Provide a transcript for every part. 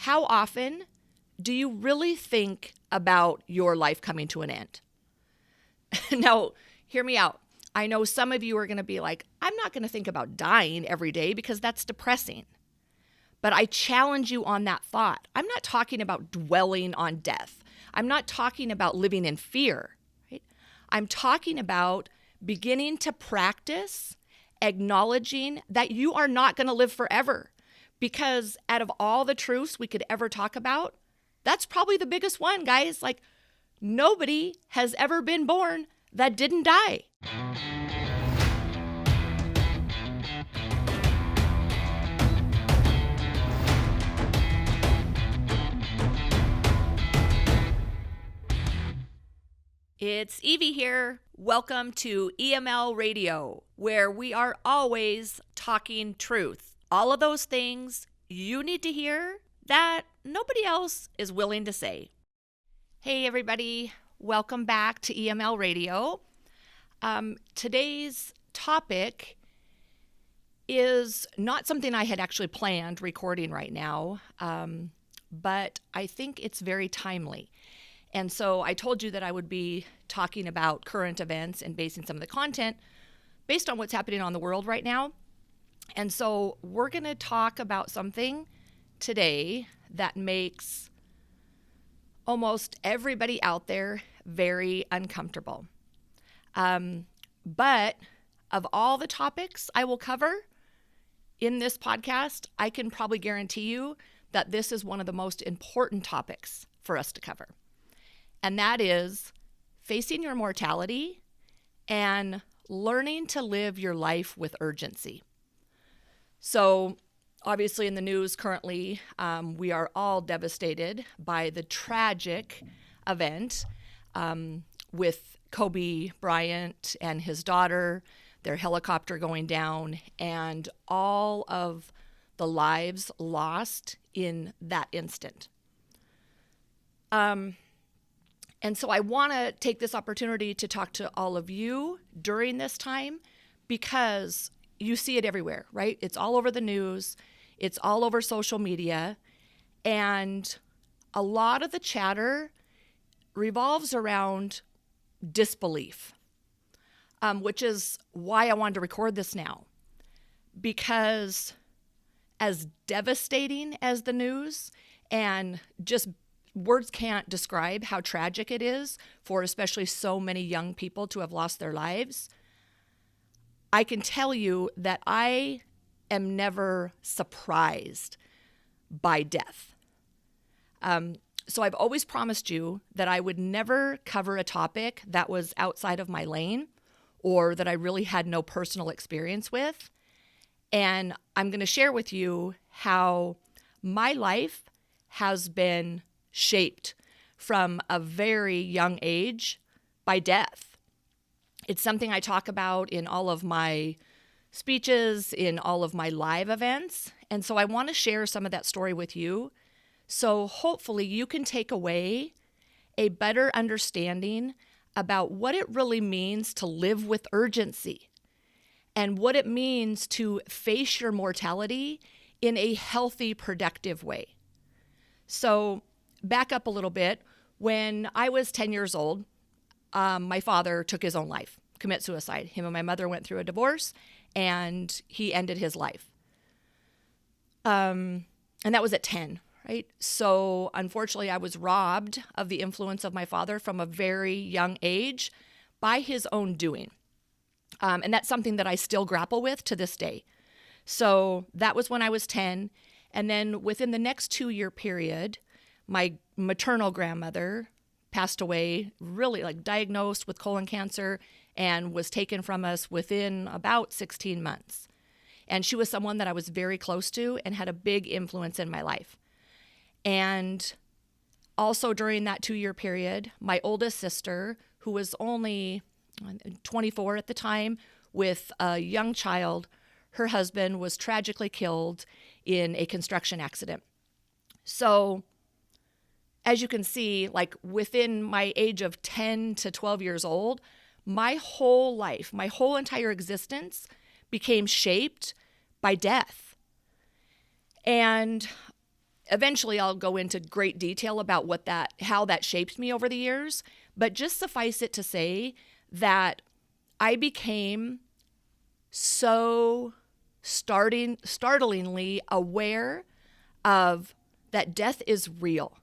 how often do you really think about your life coming to an end? Now, hear me out. I know some of you are going to be like, I'm not going to think about dying every day because that's depressing. But I challenge you on that thought. I'm not talking about dwelling on death. I'm not talking about living in fear, right? I'm talking about beginning to practice acknowledging that you are not going to live forever. Because out of all the truths we could ever talk about, that's probably the biggest one, guys. Like, nobody has ever been born that didn't die. It's Evie here. Welcome to EML Radio, where we are always talking truth. All of those things you need to hear that nobody else is willing to say. Hey, everybody. Welcome back to EML Radio. Today's topic is not something I had actually planned recording right now, but I think it's very timely. And so I told you that I would be talking about current events and basing some of the content based on what's happening on the world right now. And so we're going to talk about something today that makes almost everybody out there very uncomfortable. But of all the topics I will cover in this podcast, I can probably guarantee you that this is one of the most important topics for us to cover. And that is facing your mortality and learning to live your life with urgency. So obviously in the news currently, we are all devastated by the tragic event with Kobe Bryant and his daughter, their helicopter going down, and all of the lives lost in that instant. And so I want to take this opportunity to talk to all of you during this time because you see it everywhere, right? It's all over the news. It's all over social media. And a lot of the chatter revolves around disbelief, which is why I wanted to record this now. Because as devastating as the news and just words can't describe how tragic it is for especially so many young people to have lost their lives, I can tell you that I am never surprised by death. So I've always promised you that I would never cover a topic that was outside of my lane or that I really had no personal experience with. And I'm going to share with you how my life has been shaped from a very young age by death. It's something I talk about in all of my speeches, in all of my live events. And so I want to share some of that story with you. So hopefully you can take away a better understanding about what it really means to live with urgency and what it means to face your mortality in a healthy, productive way. So back up a little bit. When I was 10 years old, my father took his own life, commit suicide. Him and my mother went through a divorce, and he ended his life. And that was at 10, right? So unfortunately, I was robbed of the influence of my father from a very young age by his own doing. And that's something that I still grapple with to this day. So that was when I was 10. And then within the next 2-year period, my maternal grandmother passed away, really diagnosed with colon cancer, and was taken from us within about 16 months. And she was someone that I was very close to and had a big influence in my life. And also during that 2-year period, my oldest sister, who was only 24 at the time, with a young child, her husband was tragically killed in a construction accident. So as you can see, within my age of 10 to 12 years old, my whole life, my whole entire existence became shaped by death. And eventually I'll go into great detail about how that shaped me over the years, but just suffice it to say that I became so startlingly aware of that death is real.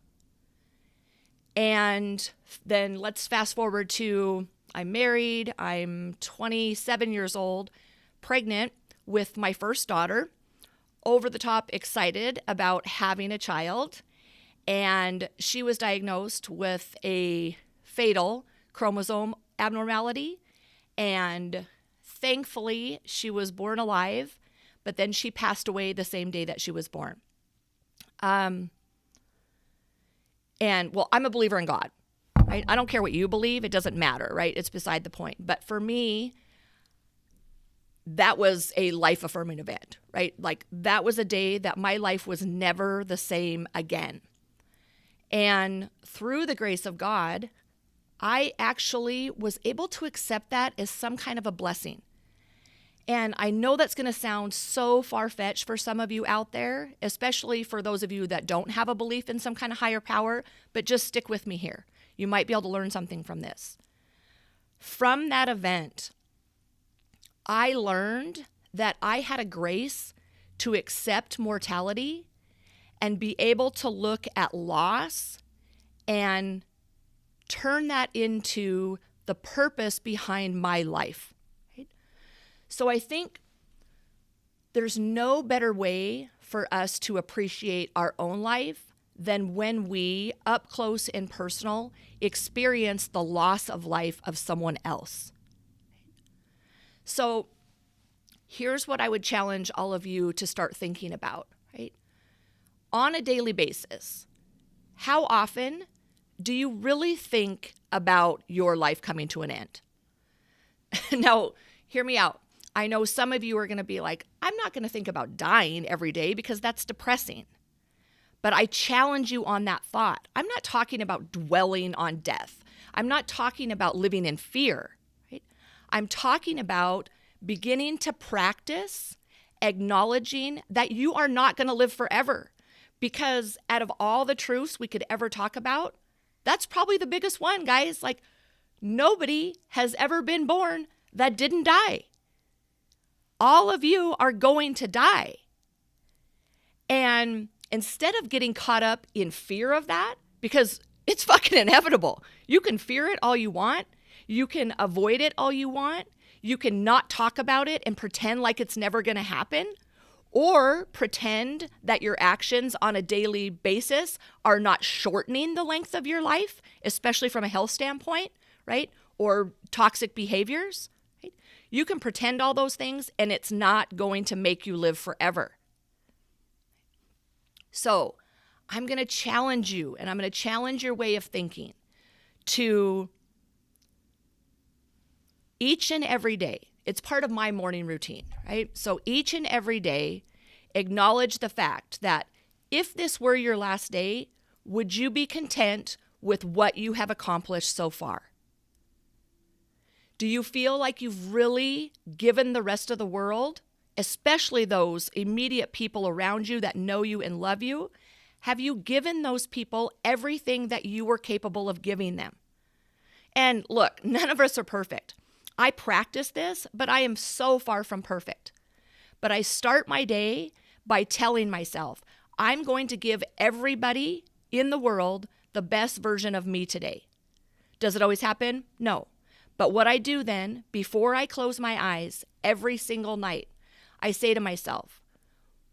And then let's fast forward to I'm married, I'm 27 years old, pregnant with my first daughter, over the top excited about having a child, and she was diagnosed with a fatal chromosome abnormality, and thankfully she was born alive, but then she passed away the same day that she was born. And well, I'm a believer in God, right? I don't care what you believe. It doesn't matter, right? It's beside the point. But for me, that was a life-affirming event, right? Like that was a day that my life was never the same again. And through the grace of God, I actually was able to accept that as some kind of a blessing. And I know that's going to sound so far-fetched for some of you out there, especially for those of you that don't have a belief in some kind of higher power, but just stick with me here. You might be able to learn something from this. From that event, I learned that I had a grace to accept mortality and be able to look at loss and turn that into the purpose behind my life. Right? So I think there's no better way for us to appreciate our own life than when we, up close and personal, experience the loss of life of someone else. So here's what I would challenge all of you to start thinking about, right? On a daily basis, how often do you really think about your life coming to an end? Now, hear me out. I know some of you are going to be like, I'm not going to think about dying every day because that's depressing. But I challenge you on that thought. I'm not talking about dwelling on death. I'm not talking about living in fear. Right? I'm talking about beginning to practice acknowledging that you are not going to live forever. Because out of all the truths we could ever talk about, that's probably the biggest one, guys. Like, nobody has ever been born that didn't die. All of you are going to die. And instead of getting caught up in fear of that, because it's fucking inevitable. You can fear it all you want. You can avoid it all you want. You can not talk about it and pretend like it's never going to happen, or pretend that your actions on a daily basis are not shortening the length of your life, especially from a health standpoint, right? Or toxic behaviors. Right? You can pretend all those things and it's not going to make you live forever. So I'm going to challenge you, and I'm going to challenge your way of thinking to each and every day. It's part of my morning routine, right? So each and every day, acknowledge the fact that if this were your last day, would you be content with what you have accomplished so far? Do you feel like you've really given the rest of the world, especially those immediate people around you that know you and love you, have you given those people everything that you were capable of giving them? And look, none of us are perfect. I practice this, but I am so far from perfect. But I start my day by telling myself, I'm going to give everybody in the world the best version of me today. Does it always happen? No. But what I do then, before I close my eyes every single night, I say to myself,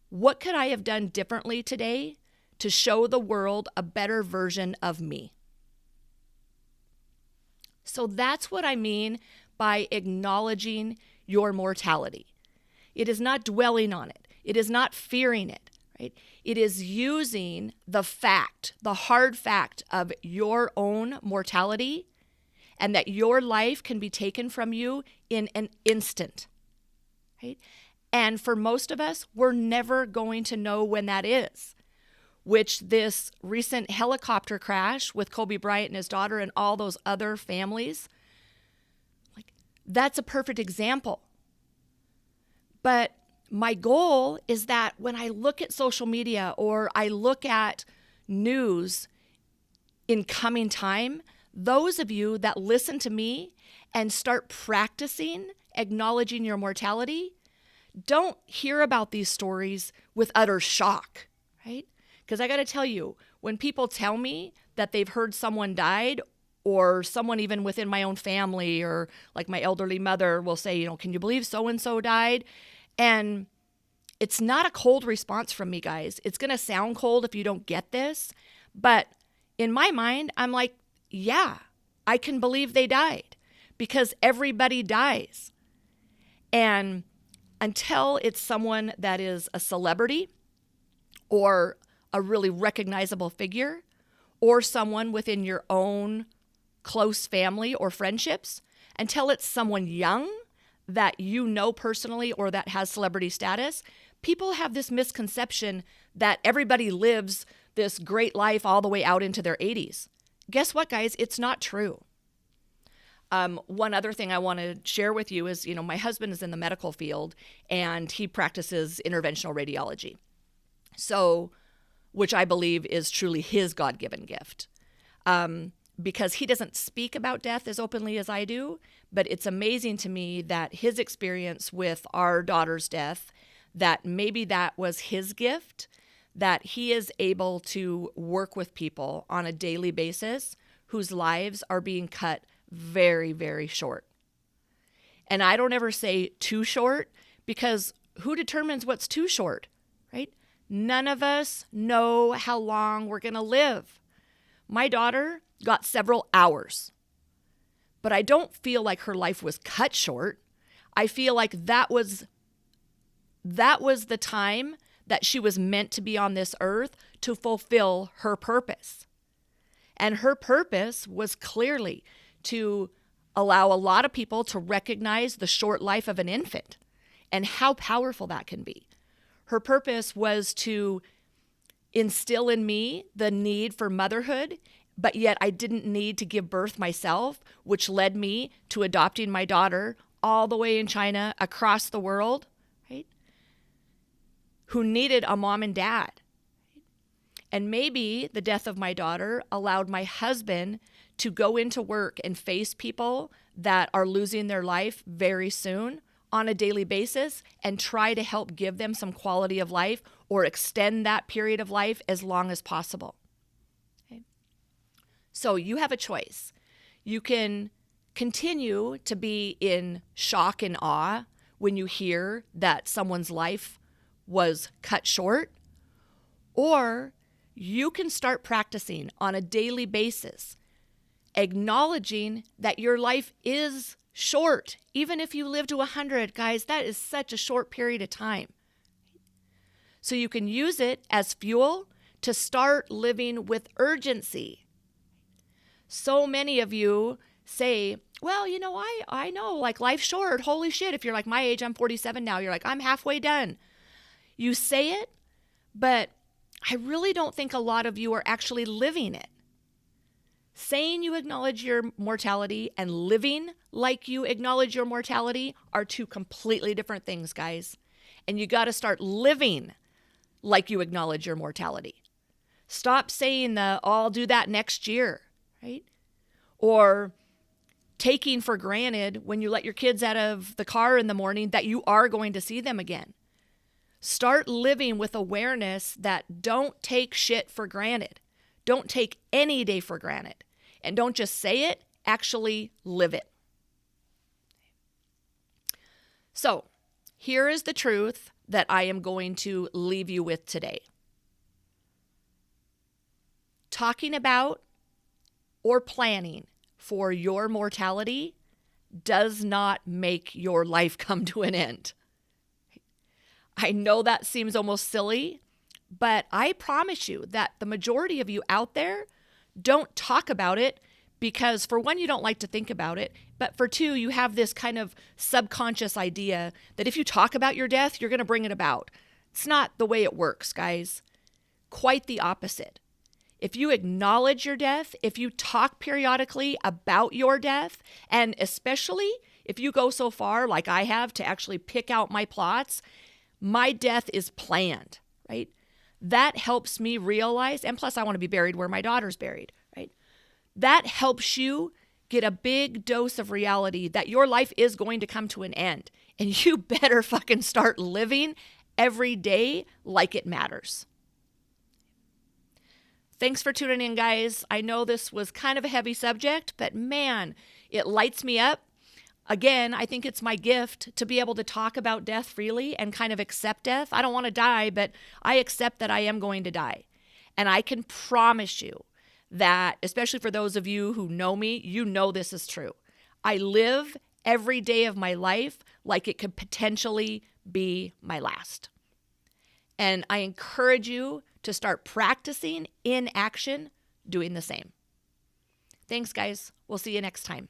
what could I have done differently today to show the world a better version of me? So that's what I mean by acknowledging your mortality. It is not dwelling on it. It is not fearing it, right? It is using the fact, the hard fact of your own mortality, and that your life can be taken from you in an instant, right? And for most of us, we're never going to know when that is, which this recent helicopter crash with Kobe Bryant and his daughter and all those other families, like, that's a perfect example. But my goal is that when I look at social media or I look at news in coming time, those of you that listen to me and start practicing acknowledging your mortality, don't hear about these stories with utter shock, right? Because I got to tell you, when people tell me that they've heard someone died, or someone even within my own family, or like my elderly mother will say, can you believe so-and-so died? And it's not a cold response from me, guys. It's going to sound cold if you don't get this. But in my mind, I'm like, yeah, I can believe they died because everybody dies. And until it's someone that is a celebrity or a really recognizable figure or someone within your own close family or friendships, until it's someone young that you know personally or that has celebrity status, people have this misconception that everybody lives this great life all the way out into their 80s. Guess what, guys? It's not true. One other thing I want to share with you is, my husband is in the medical field and he practices interventional radiology. So, which I believe is truly his God-given gift. Because he doesn't speak about death as openly as I do, but it's amazing to me that his experience with our daughter's death, that maybe that was his gift, that he is able to work with people on a daily basis whose lives are being cut very, very short. And I don't ever say too short, because who determines what's too short, right? None of us know how long we're going to live. My daughter got several hours, but I don't feel like her life was cut short. I feel like that was the time that she was meant to be on this earth to fulfill her purpose. And her purpose was clearly to allow a lot of people to recognize the short life of an infant and how powerful that can be. Her purpose was to instill in me the need for motherhood, but yet I didn't need to give birth myself, which led me to adopting my daughter all the way in China, across the world, right? Who needed a mom and dad. And maybe the death of my daughter allowed my husband to go into work and face people that are losing their life very soon on a daily basis and try to help give them some quality of life or extend that period of life as long as possible. So you have a choice. You can continue to be in shock and awe when you hear that someone's life was cut short, or you can start practicing on a daily basis, acknowledging that your life is short. Even if you live to 100, guys, that is such a short period of time. So you can use it as fuel to start living with urgency. So many of you say, well, I know, like, life's short. Holy shit. If you're like my age, I'm 47 now. You're like, I'm halfway done. You say it, but I really don't think a lot of you are actually living it. Saying you acknowledge your mortality and living like you acknowledge your mortality are two completely different things, guys. And you got to start living like you acknowledge your mortality. Stop saying I'll do that next year. Right? Or taking for granted when you let your kids out of the car in the morning that you are going to see them again. Start living with awareness that don't take shit for granted. Don't take any day for granted. And don't just say it, actually live it. So, here is the truth that I am going to leave you with today. Talking about or planning for your mortality does not make your life come to an end. I know that seems almost silly, but I promise you that the majority of you out there don't talk about it because, for one, you don't like to think about it, but for two, you have this kind of subconscious idea that if you talk about your death, you're going to bring it about. It's not the way it works, guys. Quite the opposite. If you acknowledge your death, if you talk periodically about your death, and especially if you go so far, like I have, to actually pick out my plots, My death is planned, right? That helps me realize, and plus I want to be buried where my daughter's buried, right? That helps you get a big dose of reality that your life is going to come to an end. And you better fucking start living every day like it matters. Thanks for tuning in, guys. I know this was kind of a heavy subject, but man, it lights me up. Again, I think it's my gift to be able to talk about death freely and kind of accept death. I don't want to die, but I accept that I am going to die. And I can promise you that, especially for those of you who know me, you know this is true. I live every day of my life like it could potentially be my last. And I encourage you to start practicing in action doing the same. Thanks, guys. We'll see you next time.